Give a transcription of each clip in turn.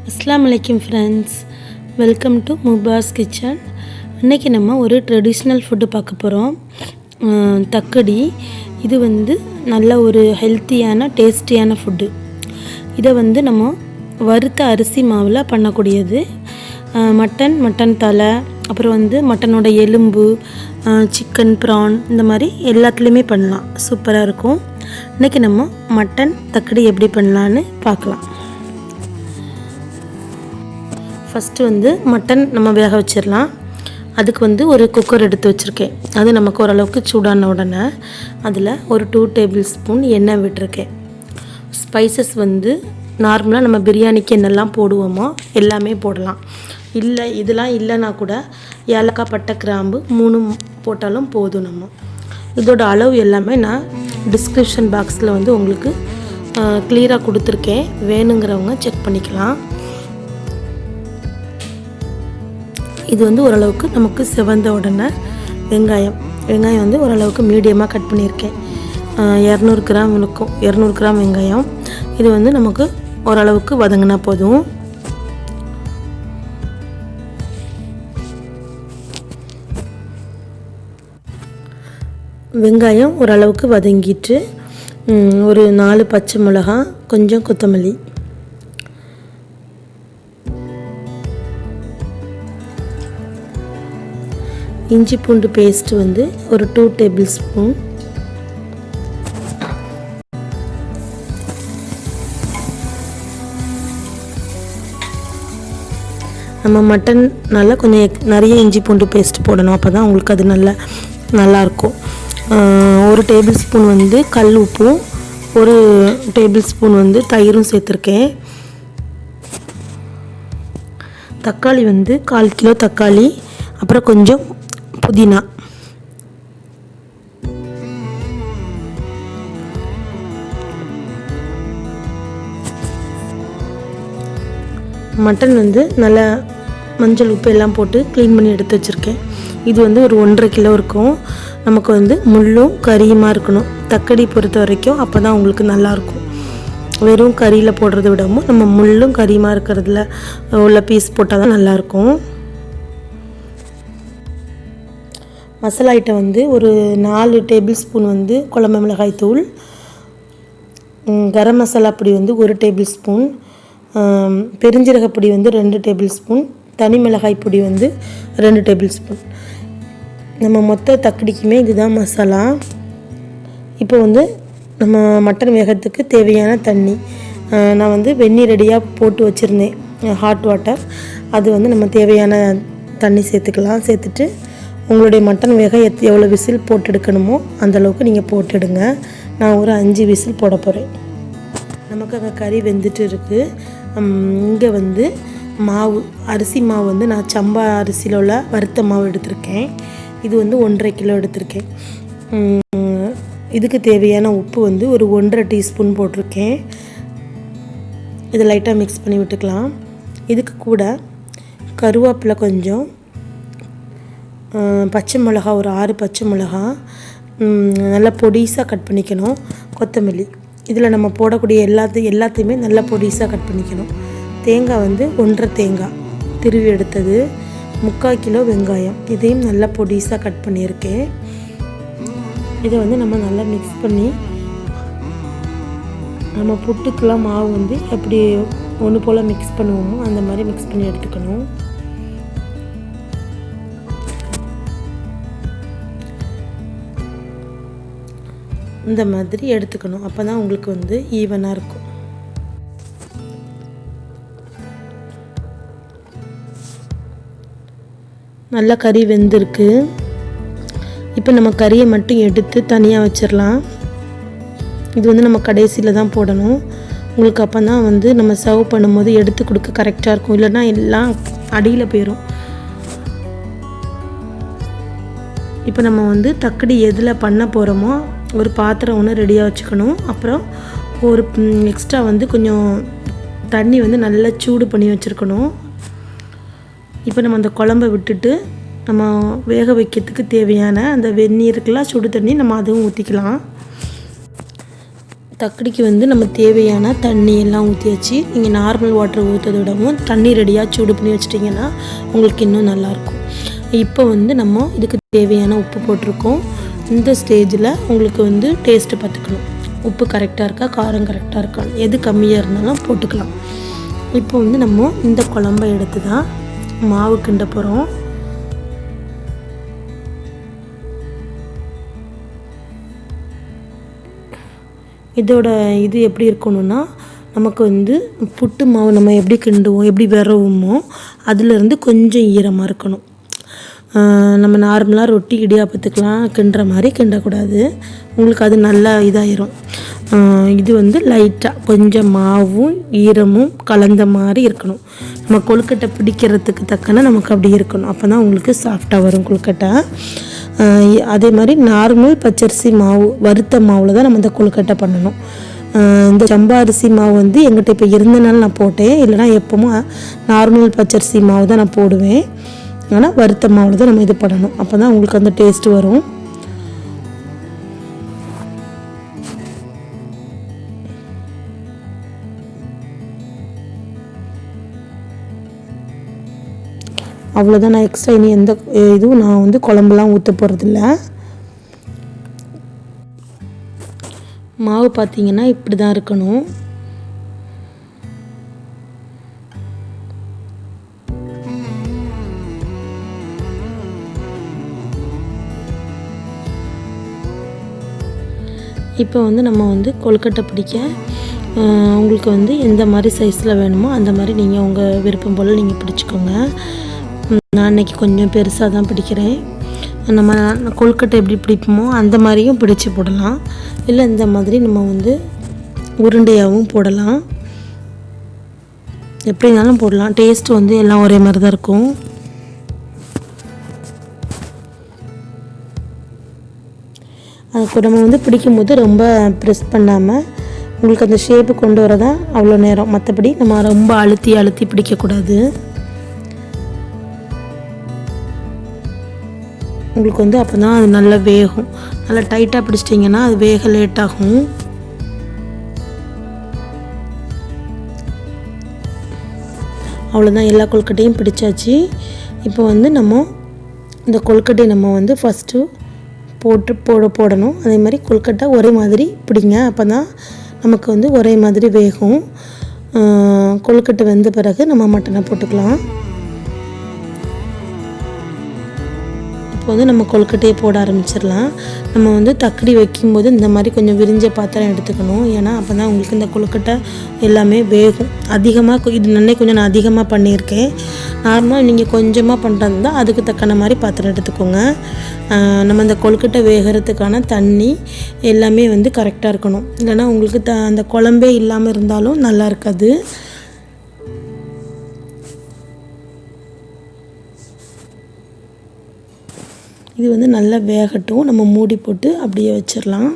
Assalamu alaikum friends, welcome to Muba's kitchen. இன்னைக்கு நம்ம ஒரு ட்ரெடிஷ்னல் ஃபுட் பார்க்க போறோம். தக்கடி. இது நல்ல ஒரு ஹெல்த்தியான டேஸ்டியான ஃபுட். இத நம்ம வறுத்த அரிசி மாவுல பண்ணக்கூடியது. மட்டன் தலை, அப்புறம் மட்டனோட எலும்பு, சிக்கன், பிரான் இந்த மாதிரி எல்லாத்துலயுமே பண்ணலாம். சூப்பரா இருக்கும். இன்னைக்கு நம்ம மட்டன் தக்கடி எப்படி பண்ணலாம்னு பார்க்கலாம். ஃபர்ஸ்ட் மட்டன் நம்ம வேக வச்சிரலாம். அதுக்கு ஒரு குக்கர் எடுத்து வச்சிருக்கேன். அது நமக்கு ஓரளவுக்கு சூடான உடனே அதில் ஒரு 2 டேபிள் ஸ்பூன் எண்ணெய் விட்டுருக்கேன். ஸ்பைசஸ் நார்மலாக நம்ம பிரியாணிக்கு என்னெல்லாம் போடுவோமோ எல்லாமே போடலாம். இல்லை இதெல்லாம் இல்லைன்னா கூட ஏலக்காய், பட்டை, கிராம்பு 3 போட்டாலும் போதும். நம்ம இதோட அளவு எல்லாமே நான் டிஸ்கிரிப்ஷன் பாக்ஸில் உங்களுக்கு கிளியராக கொடுத்துருக்கேன். வேணுங்கிறவங்க செக் பண்ணிக்கலாம். இது ஓரளவுக்கு நமக்கு செவந்த உடனே வெங்காயம் ஓரளவுக்கு மீடியமாக கட் பண்ணியிருக்கேன். 200 கிராம் இருக்கும். 200 கிராம் வெங்காயம். இது நமக்கு ஓரளவுக்கு வதங்கினா போதும். வெங்காயம் ஓரளவுக்கு வதங்கிட்டு ஒரு 4 பச்சை மிளகாய், கொஞ்சம் கொத்தமல்லி, இஞ்சி பூண்டு பேஸ்ட் ஒரு 2 டேபிள் ஸ்பூன், நம்ம மட்டன்னால கொஞ்சம் நிறைய இஞ்சி பூண்டு பேஸ்ட் போடணும். அப்போ தான் உங்களுக்கு அது நல்லாயிருக்கும். 1 டேபிள் ஸ்பூன் கல் உப்பும், 1 டேபிள் ஸ்பூன் தயிரும் சேர்த்துருக்கேன். தக்காளி 1/4 கிலோ தக்காளி, அப்புறம் கொஞ்சம் புதினா. மட்டன் நல்லா மஞ்சள் உப்பு எல்லாம் போட்டு க்ளீன் பண்ணி எடுத்து வச்சுருக்கேன். இது ஒரு 1.5 கிலோ இருக்கும். நமக்கு முள்ளும் கறியுமா இருக்கணும். தக்கடி பொறுத்த வரைக்கும் அப்போ தான் உங்களுக்கு நல்லாயிருக்கும். வெறும் கறியில் போடுறத விடவும் நம்ம முள்ளும் கறியுமா இருக்கிறதுல உள்ள பீஸ் போட்டால் தான் நல்லாயிருக்கும். மசாலா ஐட்டம் ஒரு 4 டேபிள் ஸ்பூன் குழம்பு மிளகாய் தூள், கரம் மசாலா பொடி 1 டேபிள் ஸ்பூன், பெருஞ்சீரக பொடி 2 டேபிள் ஸ்பூன், தனி மிளகாய் பொடி 2 டேபிள் ஸ்பூன். நம்ம மொத்த தக்கடிக்குமே இதுதான் மசாலா. இப்போ நம்ம மட்டன் வேகத்துக்கு தேவையான தண்ணி நான் வெந்நீர் ரெடியாக போட்டு வச்சுருந்தேன், ஹாட் வாட்டர். அது நம்ம தேவையான தண்ணி சேர்த்துக்கலாம். சேர்த்துட்டு உங்களுடைய மட்டன் வேக எவ்வளோ விசில் போட்டு எடுக்கணுமோ அந்தளவுக்கு நீங்கள் போட்டுடுங்க. நான் ஒரு 5 விசில் போட போகிறேன். நமக்கு அங்கே கறி வெந்துட்டு இருக்குது. இங்கே மாவு, அரிசி மாவு நான் சம்பா அரிசியில் உள்ள வறுத்த மாவு எடுத்திருக்கேன். இது 1.5 கிலோ எடுத்திருக்கேன். இதுக்கு தேவையான உப்பு ஒரு 1.5 டீஸ்பூன் போட்டிருக்கேன். இதை லைட்டாக மிக்ஸ் பண்ணி விட்டுக்கலாம். இதுக்கு கூட கருவேப்பிலை கொஞ்சம், பச்சை மிளகா ஒரு 6 பச்சை மிளகா நல்லா பொடிசாக கட் பண்ணிக்கணும். கொத்தமல்லி, இதில் நம்ம போடக்கூடிய எல்லாத்தையுமே நல்லா பொடிசாக கட் பண்ணிக்கணும். தேங்காய் 1.5 தேங்காய் திருவி எடுத்தது, 3/4 கிலோ வெங்காயம், இதையும் நல்லா பொடிசாக கட் பண்ணியிருக்கேன். இதை நம்ம நல்லா மிக்ஸ் பண்ணி, நம்ம புட்டுக்கெலாம் மாவு எப்படி ஒன்று போல் மிக்ஸ் பண்ணுவோமோ அந்த மாதிரி மிக்ஸ் பண்ணி எடுத்துக்கணும். இந்த மாதிரி எடுத்துக்கணும். அப்போ தான் உங்களுக்கு ஈவனாக இருக்கும். நல்லா கறி வெந்திருக்கு. இப்போ நம்ம கறியை மட்டும் எடுத்து தனியாக வச்சிடலாம். இது நம்ம கடைசியில் தான் போடணும். உங்களுக்கு அப்போ தான் நம்ம சர்வ் பண்ணும்போது எடுத்து கொடுக்க கரெக்டாக இருக்கும். இல்லைன்னா எல்லாம் அடியில் போயிடும். இப்போ நம்ம தக்கடி எதில் பண்ண போகிறோமோ ஒரு பாத்திரம் ஒன்று ரெடியாக வச்சுக்கணும். அப்புறம் ஒரு எக்ஸ்ட்ரா கொஞ்சம் தண்ணி நல்லா சூடு பண்ணி வச்சுருக்கணும். இப்போ நம்ம அந்த குழம்பை விட்டுட்டு நம்ம வேக வைக்கிறதுக்கு தேவையான அந்த வெந்நீருக்கெல்லாம் சுடு தண்ணி நம்ம அதுவும் ஊற்றிக்கலாம். தக்கடிக்கு வந்து நம்ம தேவையான தண்ணி எல்லாம் ஊற்றியாச்சு. நீங்கள் நார்மல் வாட்டர் ஊற்றதை விடவும் தண்ணி ரெடியாக சூடு பண்ணி வச்சிட்டிங்கன்னா உங்களுக்கு இன்னும் நல்லாயிருக்கும். இப்போ வந்து நம்ம இதுக்கு தேவையான உப்பு போட்டிருக்கோம். இந்த ஸ்டேஜில் உங்களுக்கு வந்து டேஸ்ட்டு பார்த்துக்கணும், உப்பு கரெக்டாக இருக்கா, காரம் கரெக்டாக இருக்கா, எது கம்மியாக இருந்தாலும் போட்டுக்கலாம். இப்போ வந்து நம்ம இந்த குழம்பை எடுத்து தான் மாவு கிண்ட போகிறோம். இதோட இது எப்படி இருக்கணும்னா, நமக்கு வந்து புட்டு மாவு நம்ம எப்படி கிண்டுவோம், எப்படி விரவுமோ அதிலேருந்து கொஞ்சம் ஈரமாக இருக்கணும். நம்ம நார்மலாக ரொட்டி இடியாப்பத்துக்கெலாம் கிண்டுற மாதிரி கிண்டக்கூடாது, உங்களுக்கு அது நல்லா இதாயிரும். இது வந்து லைட்டாக கொஞ்சம் மாவும் ஈரமும் கலந்த மாதிரி இருக்கணும். நம்ம கொழுக்கட்டை பிடிக்கிறதுக்கு தக்கன நமக்கு அப்படி இருக்கணும், அப்போ தான் உங்களுக்கு சாஃப்டாக வரும் கொழுக்கட்டை. அதே மாதிரி நார்மல் பச்சரிசி மாவு வறுத்த மாவில் தான் நம்ம இந்த கொழுக்கட்டை பண்ணணும். இந்த சம்பா அரிசி மாவு வந்து எங்கிட்ட இப்போ இருந்தனால நான் போட்டேன், இல்லைனா எப்பவும் நார்மல் பச்சரிசி மாவு தான் நான் போடுவேன். ஆனால் வறுத்த மாவில் தான் நம்ம இது பண்ணணும், அப்போ தான் உங்களுக்கு அந்த டேஸ்ட்டு வரும். அவ்வளோதான், நான் எக்ஸ்ட்ரா இனி எந்த இதுவும் நான் வந்து குழம்புலாம் ஊற்ற போகிறதில்ல. மாவு பார்த்திங்கன்னா இப்படி தான் இருக்கணும். இப்போ வந்து நம்ம வந்து கொழுக்கட்டை பிடிக்க உங்களுக்கு வந்து எந்த மாதிரி சைஸில் வேணுமோ அந்த மாதிரி நீங்கள் உங்கள் விருப்பம் போல் நீங்கள் பிடிச்சிக்கோங்க. நான் இன்றைக்கி கொஞ்சம் பெருசாக தான் பிடிக்கிறேன். நம்ம கொழுக்கட்டை எப்படி பிடிப்போமோ அந்த மாதிரியும் பிடிச்சி போடலாம், இல்லை இந்த மாதிரி நம்ம வந்து உருண்டையாகவும் போடலாம், எப்படினாலும் போடலாம். டேஸ்ட்டு வந்து எல்லாம் ஒரே மாதிரி தான் இருக்கும். அதுக்கு நம்ம வந்து பிடிக்கும்போது ரொம்ப ப்ரெஸ் பண்ணாமல் உங்களுக்கு அந்த ஷேப்பு கொண்டு வரதான் அவ்வளோ நேரம், மற்றபடி நம்ம ரொம்ப அழுத்தி பிடிக்கக்கூடாது. உங்களுக்கு வந்து அப்போ தான் அது நல்லா வேகும். நல்லா டைட்டாக பிடிச்சிட்டிங்கன்னா அது வேக லேட் ஆகும். அவ்வளோதான், எல்லா கொழுக்கட்டையும் பிடிச்சாச்சு. இப்போ வந்து நம்ம இந்த கொழுக்கட்டையை நம்ம வந்து ஃபஸ்ட்டு போடணும். அதே மாதிரி கொழுக்கட்டை ஒரே மாதிரி பிடிங்க, அப்போ தான் நமக்கு வந்து ஒரே மாதிரி வேகும். கொழுக்கட்டை வெந்த பிறகு நம்ம மட்டனை போட்டுக்கலாம். இப்போ வந்து நம்ம கொழுக்கட்டையை போட ஆரம்பிச்சிடலாம். நம்ம வந்து தக்கடி வைக்கும்போது இந்த மாதிரி கொஞ்சம் விரிஞ்ச பாத்திரம் எடுத்துக்கணும், ஏன்னா அப்போ தான் உங்களுக்கு இந்த கொழுக்கட்டை எல்லாமே வேகும். அதிகமாக இது நன்னே கொஞ்சம் நான் அதிகமாக பண்ணியிருக்கேன். நார்மலாக நீங்கள் கொஞ்சமாக பண்ணுறது தான் அதுக்கு தக்கன மாதிரி பாத்திரம் எடுத்துக்கோங்க. நம்ம இந்த கொழுக்கட்டை வேகிறதுக்கான தண்ணி எல்லாமே வந்து கரெக்டாக இருக்கணும், இல்லைனா உங்களுக்கு அந்த குழம்பே இல்லாமல் இருந்தாலும் நல்லா இருக்காது. இது வந்து நல்லா வேகட்டும், நம்ம மூடி போட்டு அப்படியே வச்சிடலாம்.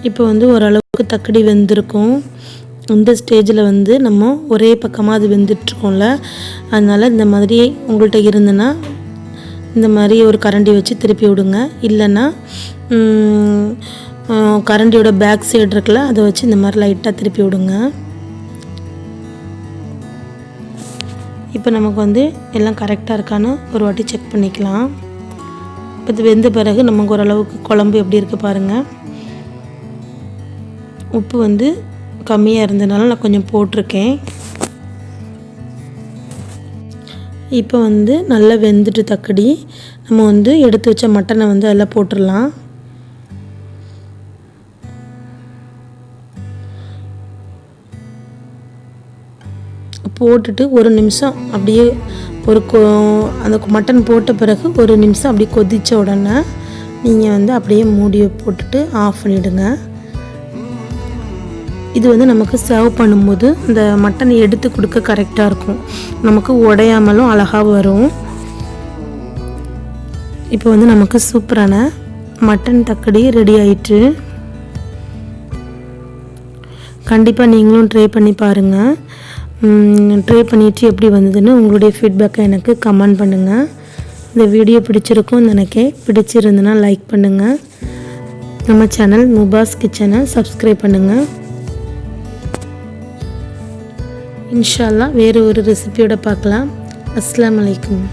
இப்போ வந்து ஓரளவுக்கு தக்கடி வெந்திருக்கும். இந்த ஸ்டேஜில் வந்து நம்ம ஒரே பக்கமாக அது வெந்துட்டுருக்கோம்ல, அதனால் இந்த மாதிரி உங்கள்கிட்ட இருந்துன்னா இந்த மாதிரி ஒரு கரண்டி வச்சு திருப்பி விடுங்க, இல்லைன்னா கரண்டியோட பேக் சைடு இருக்குல்ல அதை வச்சு இந்த மாதிரி லைட்டாக திருப்பி விடுங்க. இப்போ நமக்கு வந்து எல்லாம் கரெக்டாக இருக்கான்னு ஒரு வாட்டி செக் பண்ணிக்கலாம். இப்போ இது வெந்த பிறகு நமக்கு ஓரளவுக்கு குழம்பு எப்படி இருக்குது பாருங்கள். உப்பு வந்து கம்மியாக இருந்ததுனால நான் கொஞ்சம் போட்டிருக்கேன். இப்போ வந்து நல்லா வெந்துட்டு தக்கடி, நம்ம வந்து எடுத்து வச்ச மட்டனை வந்து அதில் போட்டுடலாம். போட்டுட்டு ஒரு நிமிஷம் அப்படியே அந்த மட்டன் போட்ட பிறகு ஒரு நிமிஷம் அப்படியே கொதித்த உடனே நீங்கள் வந்து அப்படியே மூடியை போட்டுட்டு ஆஃப் பண்ணிவிடுங்க. இது வந்து நமக்கு சர்வ் பண்ணும்போது இந்த மட்டனை எடுத்து கொடுக்க கரெக்டாக இருக்கும், நமக்கு உடையாமலும் அழகாக வரும். இப்போ வந்து நமக்கு சூப்பரான மட்டன் தக்கடி ரெடி ஆயிட்டு. கண்டிப்பாக நீங்களும் ட்ரை பண்ணி பாருங்கள். ட்ரை பண்ணிவிட்டு எப்படி வந்ததுன்னு உங்களுடைய ஃபீட்பேக்கை எனக்கு கமெண்ட் பண்ணுங்கள். இந்த வீடியோ பிடிச்சிருக்கும்னு நினைக்கிறேன். பிடிச்சிருந்துன்னா லைக் பண்ணுங்கள். நம்ம சேனல் முபாஸ் கிச்சனை சப்ஸ்கிரைப் பண்ணுங்கள். இன்ஷா அல்லாஹ் வேறு ஒரு ரெசிபியோட பார்க்கலாம். அஸ்ஸலாமு அலைக்கும்.